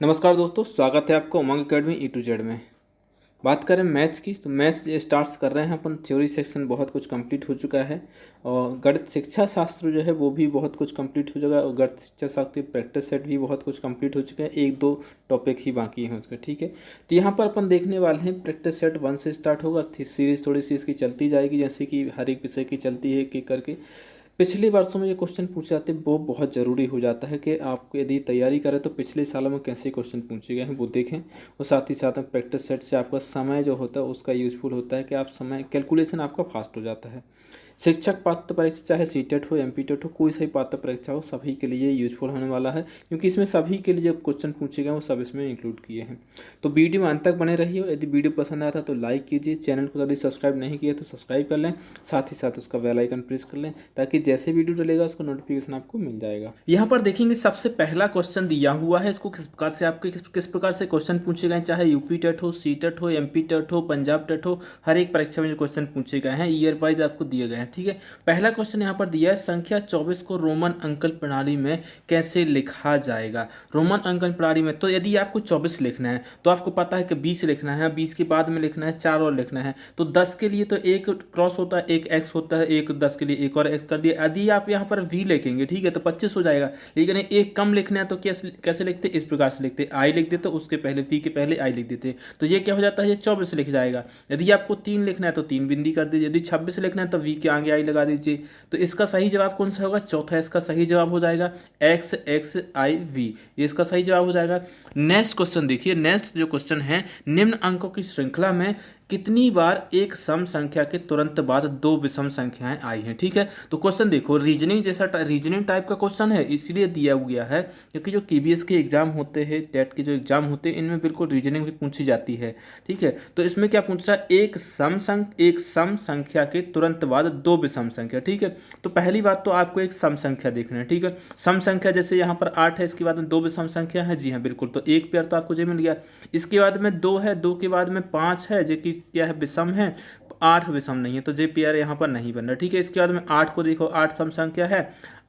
नमस्कार दोस्तों, स्वागत है आपका उमंग अकेडमी E to Z में। बात करें मैथ्स की तो मैथ्स स्टार्ट्स कर रहे हैं अपन। थ्योरी सेक्शन बहुत कुछ कंप्लीट हो चुका है और गणित शिक्षा शास्त्र जो है वो भी बहुत कुछ कंप्लीट हो चुका है और गणित शिक्षा शास्त्र की प्रैक्टिस सेट भी बहुत कुछ कंप्लीट हो चुका है। एक दो टॉपिक ही बाकी हैं उसका, ठीक है। तो यहाँ पर अपन देखने वाले हैं प्रैक्टिस सेट 1 से स्टार्ट होगा। सीरीज़ थोड़ी सी इसकी चलती जाएगी, जैसे कि हर एक विषय की चलती है एक करके। पिछले वर्षों में ये क्वेश्चन पूछे जाते हैं, वो बहुत ज़रूरी हो जाता है कि आप यदि तैयारी करें तो पिछले सालों में कैसे क्वेश्चन पूछे गए हैं वो देखें। और साथ ही साथ में प्रैक्टिस सेट से आपका समय जो होता है उसका यूज़फुल होता है कि आप समय कैलकुलेशन आपका फास्ट हो जाता है। शिक्षक पात्र परीक्षा चाहे सीटेट हो, एमपीटेट हो, कोई सही पात्र परीक्षा हो, सभी के लिए यूज़फुल होने वाला है, क्योंकि इसमें सभी के लिए जो क्वेश्चन पूछे गए वो सब इसमें इंक्लूड किए हैं। तो वीडियो में अंत तक बने रहिए। यदि वीडियो पसंद आता है तो लाइक कीजिए, चैनल को यदि सब्सक्राइब नहीं किया तो सब्सक्राइब कर लें, साथ ही साथ उसका बेल आइकन प्रेस कर लें ताकि जैसे वीडियो डलेगा उसका नोटिफिकेशन आपको मिल जाएगा। यहाँ पर देखेंगे सबसे पहला क्वेश्चन दिया हुआ है, इसको किस प्रकार से आपके किस प्रकार से क्वेश्चन पूछे गए, चाहे यूपी टेट हो, सी टेट हो, एमपी टेट हो, पंजाब टेट हो, हर एक परीक्षा में जो क्वेश्चन पूछे गए हैं ईयर वाइज आपको दिए गए हैं, ठीक है। पहला क्वेश्चन यहाँ पर दिया है, संख्या 24 को रोमन अंकन प्रणाली में कैसे लिखा जाएगा। रोमन अंकन प्रणाली में तो यदि आपको 24 लिखना है तो आपको पता है कि 20 लिखना है, 20 के बाद में लिखना है 4 और लिखना है। तो 10 के लिए तो एक क्रॉस होता है, एक एक्स होता है, एक 10 के लिए एक और एक्स कर दिया। यदि आप यहाँ पर वी लिखेंगे, ठीक है, तो 25 हो जाएगा। लेकिन एक कम लिखना है तो कैसे लिखते, इस प्रकार से लिखते, आई लिख देते, उसके पहले वी के पहले आई लिख देते, तो ये क्या हो जाता है, ये 24 लिख जाएगा। यदि आपको 3 लिखना है तो 3 बिंदी कर दीजिए, यदि 26 लिखना है तो वी के आगे आई लगा दीजिए। तो इसका सही जवाब कौन सा होगा, चौथा इसका सही जवाब हो जाएगा एक्स एक्स आई वी, ये इसका सही जवाब हो जाएगा। नेक्स्ट क्वेश्चन देखिए, नेक्स्ट जो क्वेश्चन है, निम्न अंकों की श्रृंखला में कितनी बार एक सम संख्या के तुरंत बाद दो विषम संख्याएं आई हैं, ठीक है। तो क्वेश्चन देखो, रीजनिंग जैसा रीजनिंग टाइप का क्वेश्चन है, इसलिए दिया गया है क्योंकि जो केबीएस के एग्जाम होते हैं, टेट के जो एग्जाम होते हैं, इनमें बिल्कुल रीजनिंग भी पूछी जाती है, ठीक है। तो इसमें क्या पूछ रहा है, एक सम संख्या के तुरंत बाद दो विषम संख्या, ठीक है। तो पहली बात तो आपको एक सम संख्या देखना है, ठीक है। सम संख्या जैसे यहाँ पर 8 है, इसके बाद में दो विषम संख्या है, जी हाँ बिल्कुल, तो एक पेयर तो आपको जो मिल गया। इसके बाद में 2 है, 2 के बाद में 5 है, जो कि क्या है, विषम है। 8 विषम नहीं है तो जे पेयर यहाँ पर नहीं बन रहा, ठीक है। इसके बाद में 8 को देखो, 8 सम संख्या है,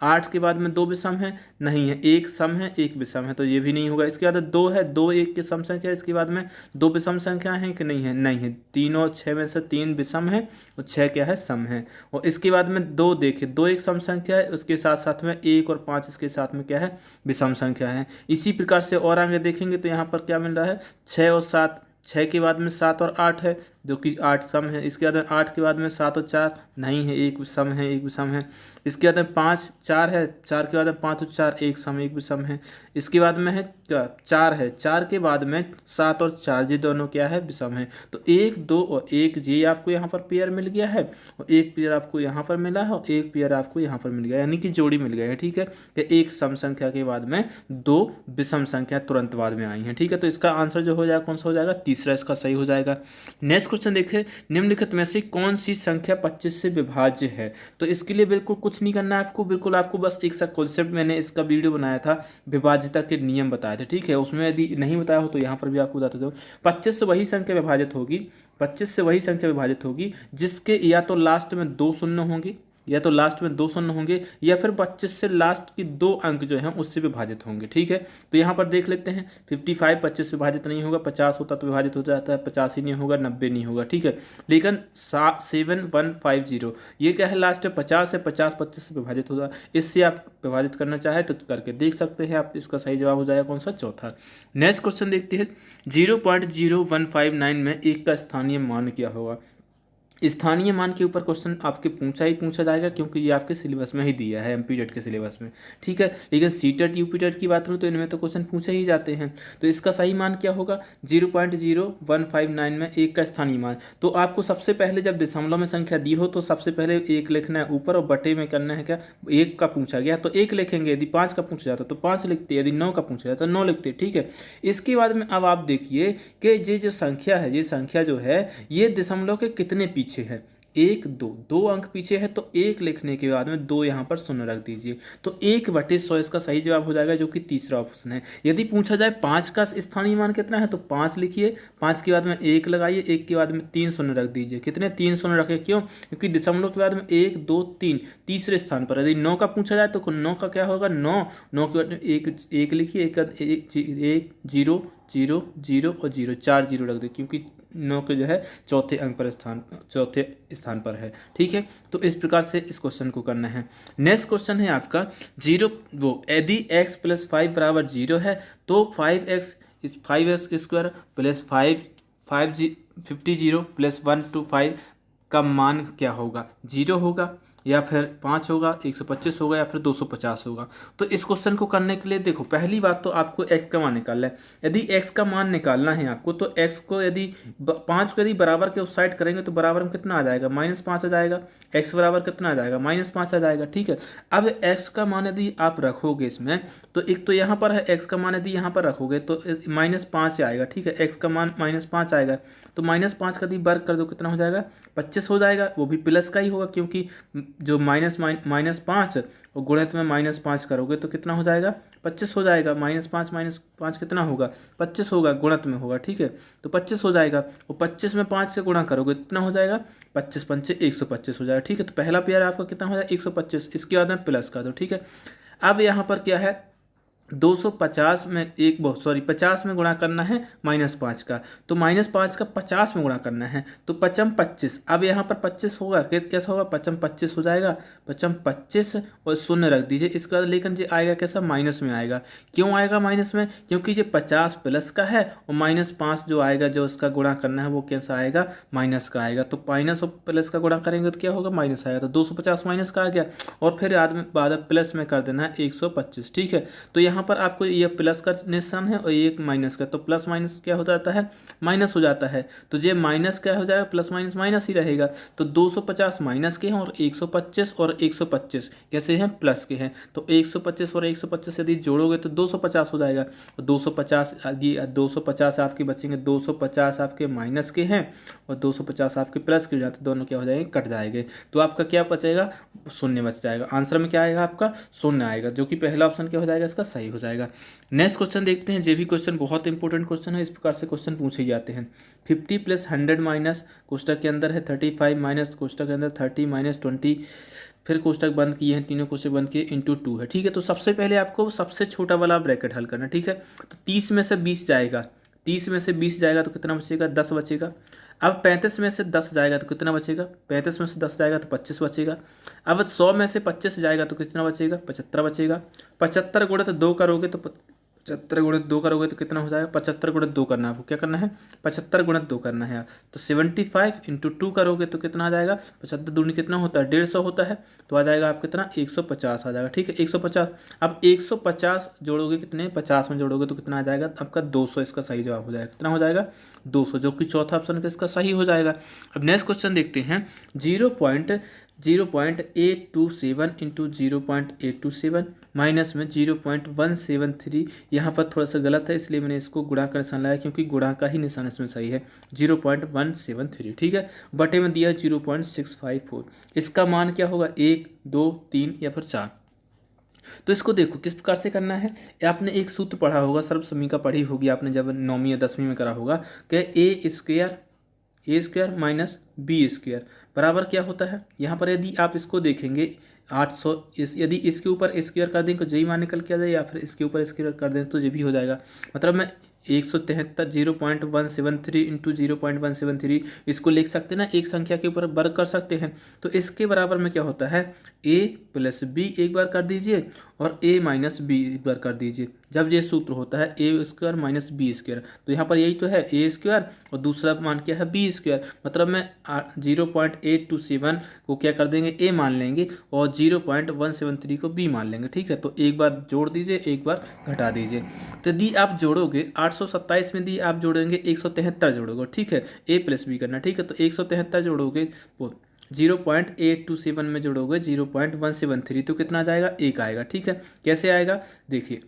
8 के बाद में 2 विषम है, नहीं है, एक सम है एक विषम है, तो ये भी नहीं होगा। इसके बाद 2 है, 2 एक के सम संख्या है, इसके बाद में 2 विषम संख्या है कि नहीं है, नहीं है। 3 और 6 में से 3 विषम है और 6 क्या है, सम है। और इसके बाद में 2 देखे, 2 एक सम संख्या है, उसके साथ साथ में 1 और 5 इसके साथ में क्या है, विषम संख्या है। इसी प्रकार से और आगे देखेंगे तो यहाँ पर क्या मिल रहा है, 6 और 7, 6 के बाद में 7 और 8 है, जो कि 8 सम है। इसके बाद में 8 के बाद में 7 और 4 नहीं है, एक सम है एक विषम है। इसके बाद में 5 4 है, 4 के बाद में 5 और 4 एक सम एक विषम है। इसके बाद में है क्या, 4 है, 4 के बाद में 7 और 4 ये दोनों क्या है, विषम है। तो 1 2 और 1 ये आपको यहाँ पर पेयर मिल गया है, और एक पेयर आपको यहाँ पर मिला है, और एक पेयर आपको यहाँ पर मिल गया, यानी कि जोड़ी मिल गया है, ठीक है। कि एक सम संख्या के बाद में 2 विषम संख्या तुरंत बाद में आई हैं, ठीक है। तो इसका आंसर जो हो जाएगा कौन सा हो जाएगा, तीसरा इसका सही हो जाएगा। नेक्स्ट क्वेश्चन देखिए, निम्नलिखित में से कौन सी संख्या 25 से विभाज्य है। तो इसके लिए बिल्कुल कुछ नहीं करना है आपको, बिल्कुल आपको बस एक सा कॉन्सेप्ट, मैंने इसका वीडियो बनाया था, विभाज्यता के नियम बताए थे, ठीक है। उसमें यदि नहीं बताया हो तो यहाँ पर भी आपको बताते दो। 25 से वही संख्या विभाजित होगी, 25 से वही संख्या विभाजित होगी जिसके या तो लास्ट में 2 शून्य होंगे, या तो लास्ट में 2 शून्य होंगे, या फिर 25 से लास्ट की 2 अंक जो हैं उससे विभाजित होंगे, ठीक है। तो यहाँ पर देख लेते हैं, 55 25 से विभाजित नहीं होगा, 50 होता तो विभाजित हो जाता है, 50 ही नहीं होगा, 90 नहीं होगा, ठीक है। लेकिन 7150 ये क्या है, लास्ट में 50 है, 50 25 से विभाजित होगा, इससे आप विभाजित करना चाहे तो करके देख सकते हैं आप। इसका सही जवाब हो जाएगा कौन सा, चौथा। नेक्स्ट क्वेश्चन देखते हैं, 0.0159 में एक का स्थानीय मान क्या होगा। स्थानीय मान के ऊपर क्वेश्चन आपके पूछा जाएगा, क्योंकि ये आपके सिलेबस में ही दिया है, एमपी टेट के सिलेबस में, ठीक है। लेकिन सी टेट यूपी टेट की बात करूँ तो इनमें तो क्वेश्चन पूछे ही जाते हैं। तो इसका सही मान क्या होगा, 0.0159 में एक का स्थानीय मान। तो आपको सबसे पहले जब दशमलव में संख्या दी हो तो सबसे पहले एक लिखना है ऊपर, और बटे में करना है क्या, एक का पूछा गया तो एक लिखेंगे, यदि 5 का पूछा जाता तो 5 लिखते, यदि 9 का पूछा जाता तो 9 लिखते, ठीक है। इसके बाद में अब आप देखिए कि ये जो संख्या है, ये संख्या जो है ये दशमलव के कितने पीछे है, 1 2 2 अंक पीछे है तो 1 लिखने के बाद में 2 यहाँ पर शून्य रख दीजिए, तो 1/100 इसका सही जवाब हो जाएगा, जो कि तीसरा ऑप्शन है। यदि पूछा जाए 5 का स्थानीय मान कितना है तो 5 लिखिए, 5 के बाद में 1 लगाइए, 1 के बाद में 3 शून्य रख दीजिए। कितने 3 शून्य रखे, क्यों? क्योंकि दशमलव के बाद में 1 2 3 तीसरे स्थान पर। यदि 9 का पूछा जाए तो 9 का क्या होगा, 9 9 के बाद में 1 लिखिए, 1 0 0 0 और 0 4 0 रख दे, क्योंकि 9 के जो है चौथे स्थान पर है। ठीक है, तो इस प्रकार से इस क्वेश्चन को करना है। नेक्स्ट क्वेश्चन है आपका यदि x + 5 = 0 है तो 5x स्क्वायर प्लस 50 + 1 to 5 का मान क्या होगा? 0 होगा, या फिर 5 होगा, 125 होगा, या फिर 250 होगा। तो इस क्वेश्चन को करने के लिए देखो, पहली बात तो आपको x का मान निकालना है। यदि x का मान निकालना है आपको, तो x को यदि 5 को यदि बराबर के उस साइड करेंगे तो बराबर में कितना आ जाएगा, -5 आ जाएगा। x बराबर कितना आ जाएगा, -5 आ जाएगा। ठीक है, अब x का मान यदि आप रखोगे इसमें, तो एक तो यहाँ पर है x का मान, यदि यहाँ पर रखोगे तो -5 आएगा। ठीक है, x का मान -5 आएगा, तो -5 का यदि वर्ग कर दो कितना हो जाएगा, 25 हो जाएगा। वो भी प्लस का ही होगा, क्योंकि जो -5 और गुणित में -5 करोगे तो कितना हो जाएगा, 25 हो जाएगा। -5 कितना होगा, 25 होगा, गुणित में होगा। ठीक है, तो 25 हो जाएगा, और 25 में 5 से गुणा करोगे कितना हो जाएगा, 25 पंचे 125 हो जाएगा। ठीक है, तो पहला पेयर आपका कितना हो जाएगा, 125। इसके बाद में प्लस कर दो। ठीक है, अब यहाँ पर क्या है, 50 में गुणा करना है -5 का, तो -5 का 50 में गुणा करना है, तो 5 25। अब यहाँ पर 25 होगा, कैसा होगा, 5 25 हो जाएगा, 5 25 और शून्य रख दीजिए। इसके बाद लेकिन ये आएगा कैसा, माइनस में आएगा। क्यों आएगा माइनस में, क्योंकि ये 50 प्लस का है, और -5 जो आएगा, जो उसका गुणा करना है वो कैसा आएगा, माइनस का आएगा। तो माइनस और प्लस का गुणा करेंगे तो क्या होगा, माइनस आएगा। तो 250 माइनस का आ गया, और फिर बाद में प्लस में कर देना है 125। ठीक है, तो यहाँ पर आपको ये प्लस का निशान है और ये माइनस का, तो प्लस माइनस क्या हो जाता है, माइनस हो जाता है। तो ये माइनस क्या हो जाएगा, प्लस माइनस माइनस ही रहेगा। तो 250 माइनस के हैं, और 125 और 125 कैसे हैं, प्लस के हैं। तो 125 और 125 यदि जोड़ोगे तो 250 हो जाएगा। तो 250 आपके बचेंगे, 250 आपके माइनस के हैं और 250 आपके प्लस के हो जाते, दोनों क्या हो जाएंगे, कट जाएंगे। तो आपका क्या बचेगा, शून्य बच जाएगा। आंसर में क्या आएगा, आपका शून्य आएगा, जो कि पहला ऑप्शन क्या हो जाएगा, इसका सही हो जाएगा। नेक्स्ट क्वेश्चन देखते हैं। ये भी क्वेश्चन बहुत इंपॉर्टेंट क्वेश्चन है, इस प्रकार से क्वेश्चन पूछे जाते हैं। 50 + 100 माइनस कोष्टक के अंदर है 35 माइनस कोष्टक के अंदर 30 - 20, फिर कोष्टक बंद किए हैं, तीनों कोष्टक बंद किए, इंटू 2 है। ठीक है, तो सबसे पहले आपको सबसे छोटा वाला ब्रैकेट हल करना। ठीक है, तो 30 में से 20 जाएगा, 30 में से 20 जाएगा तो कितना बचेगा, 10 बचेगा। अब 35 में से 10 जाएगा तो कितना बचेगा, 35 में से 10 जाएगा तो 25 बचेगा। अब 100 में से 25 जाएगा तो कितना बचेगा, 75 बचेगा। 75 गुणित 2 करोगे तो 75 गुणित 2 करोगे तो कितना हो जाएगा, 75 गुणित 2 करना है आपको, क्या करना है, 75 गुणित 2 करना है। तो 75 × 2 करोगे तो कितना आ जाएगा, 75 दूनी कितना होता है, 150 होता है, तो आ जाएगा आप कितना, 150 आ जाएगा। ठीक है, 150। अब 150 जोड़ोगे कितने, 50 में जोड़ोगे तो कितना आ जाएगा आपका, 200 इसका सही जवाब हो जाएगा। कितना हो जाएगा, 200, जो कि चौथा ऑप्शन इसका सही हो जाएगा। अब नेक्स्ट क्वेश्चन देखते हैं। 0.0827 × 0.827 माइनस में 0.173, यहाँ पर थोड़ा सा गलत है, इसलिए मैंने इसको गुणा का निशान लाया, क्योंकि गुणा का ही निशान इसमें सही है, 0.173। ठीक है, बटे में दिया 0.654। इसका मान क्या होगा, 1 2 3 या फिर 4। तो इसको देखो किस प्रकार से करना है। आपने एक सूत्र पढ़ा होगा, सर्वसमीका पढ़ी होगी आपने जब 9वीं या 10वीं में करा होगा, कि a² - b² बराबर क्या होता है। यहाँ पर यदि आप इसको देखेंगे 800, यदि इसके ऊपर स्क्वायर कर दें तो यही मान निकल के आ जाए, या फिर इसके ऊपर स्क्वायर कर दें तो ये भी हो जाएगा। मतलब मैं 173 0.173 × 0.173 इसको लिख सकते हैं ना, एक संख्या के ऊपर वर्ग कर सकते हैं। तो इसके बराबर में क्या होता है, a + b एक बार कर दीजिए और a - b एक बार कर दीजिए। जब ये सूत्र होता है a² - b², तो यहाँ पर यही तो है, a² और दूसरा मान क्या है, b²। मतलब मैं 0.827 को क्या कर देंगे, a मान लेंगे, और 0.173 को b मान लेंगे। ठीक है, तो एक बार जोड़ दीजिए, एक बार घटा दीजिए। तो यदि आप जोड़ोगे 827 में, यदि आप जोड़ेंगे 173 जोड़ोगे। ठीक है, a + b करना। ठीक है, तो 173 जोड़ोगे, 0.827 में जोड़ोगे 0.173, तो कितना आ जाएगा, 1 आएगा। ठीक है, कैसे आएगा, देखिए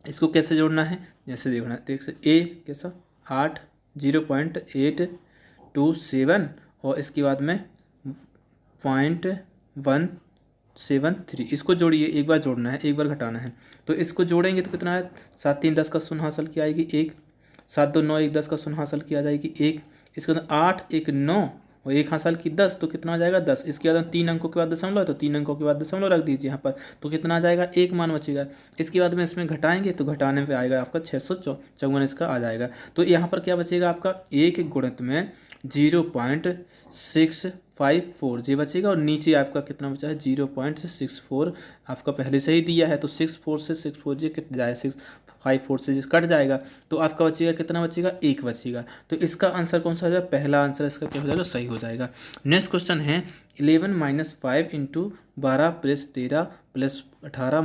इसको कैसे जोड़ना है, जैसे देखना, देख से a कैसा 8 0.827 और इसके बाद में 0.173, इसको जोड़िए, एक बार जोड़ना है, एक बार घटाना है। तो इसको जोड़ेंगे तो कितना है, 7 3 10 का शून्य हासिल की आएगी 1, 7 2 9 1 10 का शून्य हासिल की आ जाएगी 1, इसके अंदर 8 1 9 और 1 हासिल की 10, तो कितना आ जाएगा 10। इसके बाद 3 अंकों के बाद दशमलव है, तो 3 अंकों के बाद दशमलव रख दीजिए यहाँ पर, तो कितना आ जाएगा 1 मान बचेगा। इसके बाद में इसमें घटाएंगे तो घटाने पे आएगा आपका 654 इसका आ जाएगा। तो यहाँ पर क्या बचेगा आपका, एक गुणित में 0.654 जी बचेगा, और नीचे आपका कितना बचा है 0.64 आपका पहले से ही दिया है, तो 64 से 64 जी कट जाए, 654 से कट जाएगा, तो आपका बचेगा कितना बचेगा 1 बचेगा। तो इसका आंसर कौन सा हो जाएगा, पहला आंसर इसका क्या हो जाएगा, सही हो जाएगा। नेक्स्ट क्वेश्चन है 11 - 5 × 12 + 13 + 18 -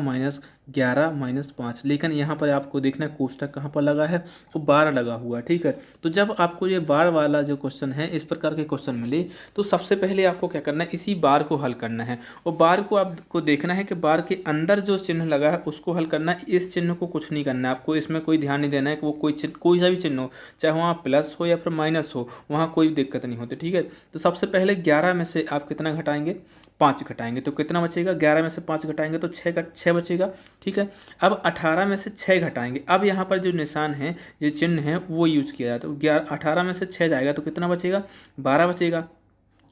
11 - 5, लेकिन यहाँ पर आपको देखना है कोष्टक कहाँ पर लगा है, वो 12 लगा हुआ है, ठीक है। तो जब आपको ये बार वाला जो क्वेश्चन है, इस प्रकार के क्वेश्चन मिले, तो सबसे पहले आपको क्या करना है, इसी बार को हल करना है, और बार को आपको देखना है कि बार के अंदर जो चिन्ह लगा है उसको हल करना है, इस चिन्ह को कुछ नहीं करना है आपको, इसमें कोई ध्यान नहीं देना है कि वो कोई सा भी चिन्ह हो, चाहे वहाँ प्लस हो या फिर माइनस हो, वहाँ कोई दिक्कत नहीं होती, ठीक है। तो सबसे पहले 11 में से आप कितना घटाएंगे, 5 घटाएंगे, तो कितना बचेगा, 11 में से 5 घटाएंगे तो 6 बचेगा, ठीक है। अब 18 में से 6 घटाएंगे, अब यहाँ पर जो निशान है, जो चिन्ह है, वो यूज किया जाए, तो 18 में से 6 जाएगा तो कितना बचेगा, 12 बचेगा।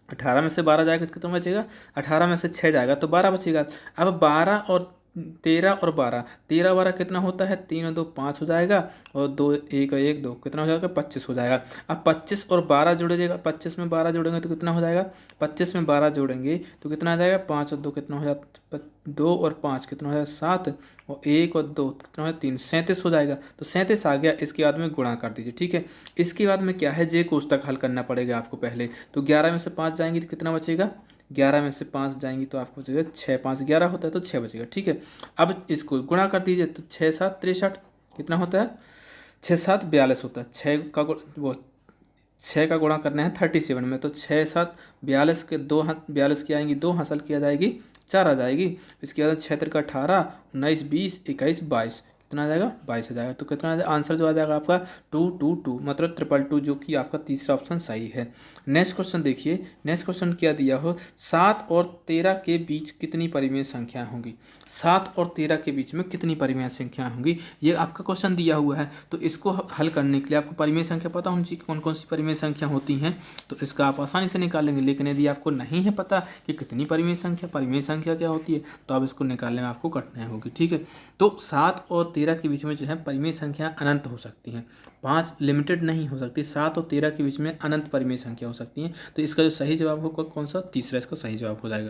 18 में से 12 जाएगा तो कितना बचेगा, 18 में से 6 जाएगा तो 12 बचेगा। अब 12 और 13 और 12, 13 12 कितना होता है, 3 और 2 5 हो जाएगा, और 2 1 और 1 2 कितना हो जाएगा, 25 हो जाएगा। अब 25 और 12 जोड़ेगा, 25 में 12 जोड़ेंगे तो कितना हो जाएगा, 25 में 12 जोड़ेंगे तो कितना आ जाएगा, 5 और 2 कितना हो जाता, 2 और 5 कितना हो जाएगा, 7, और 1 और 2 कितना हो जाएगा, 3, 37 हो जाएगा। तो 37 आ गया, इसके बाद में गुणा कर दीजिए, ठीक है। इसके बाद में क्या है, जे कोष्टक हल करना पड़ेगा आपको पहले, तो 11 में से 5 जाएंगे तो कितना बचेगा, 11 में से 5 जाएंगी तो आपको बचेगा 6, 5 11 होता है तो 6 बचेगा, ठीक है। अब इसको गुणा कर दीजिए, तो 6 7 63 कितना होता है, 6 7 42 होता है, 6 का गुणा करना है 37 में, तो 6 7 42 के 42 की आएंगी, 2 हासिल किया जाएगी 4 आ जाएगी। इसके बाद 6 3 18 19 20 21 22 कितना आ जाएगा, 22 आ जाएगा। तो कितना आ जाएगा, आंसर जो आ जाएगा आपका 222, मतलब 222, जो कि आपका तीसरा ऑप्शन सही है। नेक्स्ट क्वेश्चन देखिए, नेक्स्ट क्वेश्चन क्या दिया हो, 7 और 13 के बीच कितनी परिमेय संख्याएं होंगी, 7 और 13 के बीच में कितनी परिमेय संख्याएं होंगी, ये आपका क्वेश्चन दिया हुआ है। तो इसको हल करने के लिए आपको परिमेय संख्या पता होनी चाहिए, कौन कौन सी परिमेय संख्या होती हैं, तो इसका आप आसानी से निकालेंगे। लेकिन यदि आपको नहीं है पता कि कितनी परिमेय संख्या क्या होती है, तो आप इसको निकालने में आपको कठिनाई होगी, ठीक है। तो 7 और 13 के बीच में जो है परिमेय संख्या अनंत हो सकती हैं, 5 लिमिटेड नहीं हो सकती, 7 और 13 के बीच में अनंत परिमेय संख्या हो सकती हैं। तो इसका जो सही जवाब होगा कौन सा, तीसरा इसका सही जवाब हो जाएगा।